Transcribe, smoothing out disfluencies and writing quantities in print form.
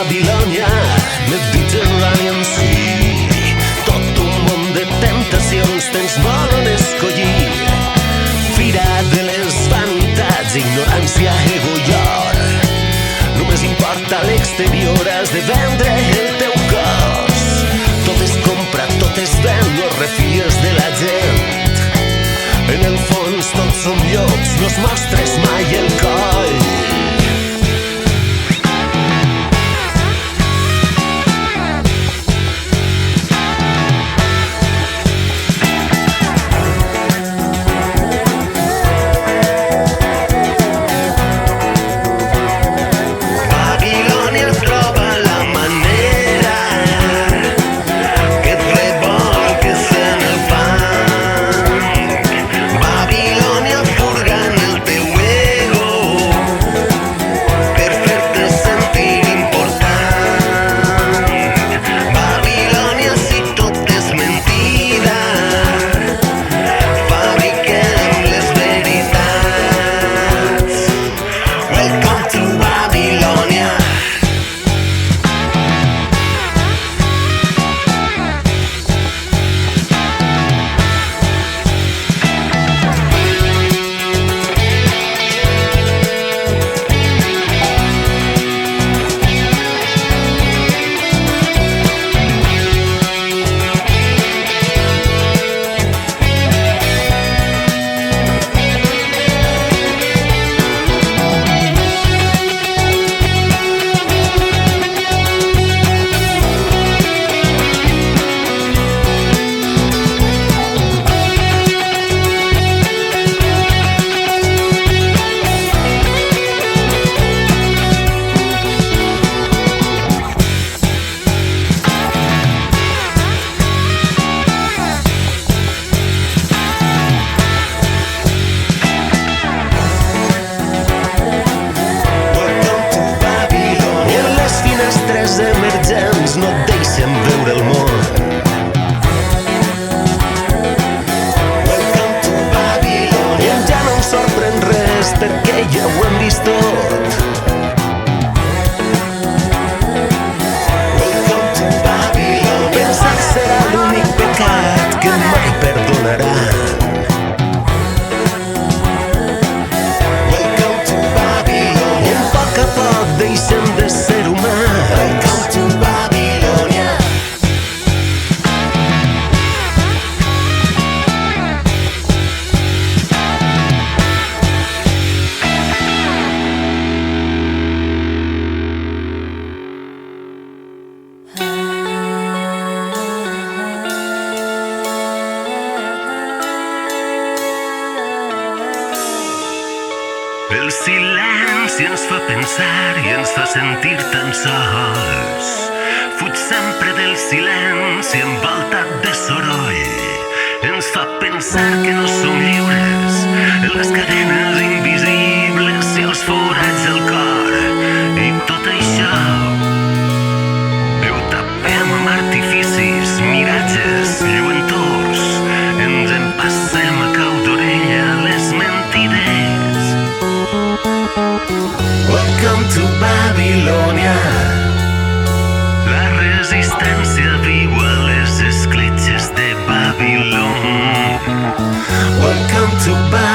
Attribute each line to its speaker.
Speaker 1: Babilònia, Mediterranean Sea. Tot un món de tentacions tens molt on escollir. Fira de les vanitats, ignorància, ego i or. Només importa l'exterior, has de vendre el teu cos. Tot es compra, tot es ven, no refies de la gent. En el fons tots som llops, no es mostres mai el coll. Emergents no et deixen veure el món. Welcome to Babylon. I ja no em sorprèn res perquè ja ho hem vist tot. Welcome to Babylon. Pensar serà l'únic pecat que mai perdonaran. Welcome to Babylon. I a poc deixem de ser humans.
Speaker 2: El silenci ens fa pensar i ens fa sentir tan sols. Fuig sempre del silenci envoltat de soroll. Ens fa pensar que no som lliures en les cadenes invisibles i els forats del cor. I tot això ho tapem amb artificis, miratges, lluentors. Ens en passem a cau d'orella les mentides.
Speaker 1: Welcome to Babilònia.
Speaker 2: La resistència viu a les escletxes de Babilònia.
Speaker 1: Welcome to Babilònia.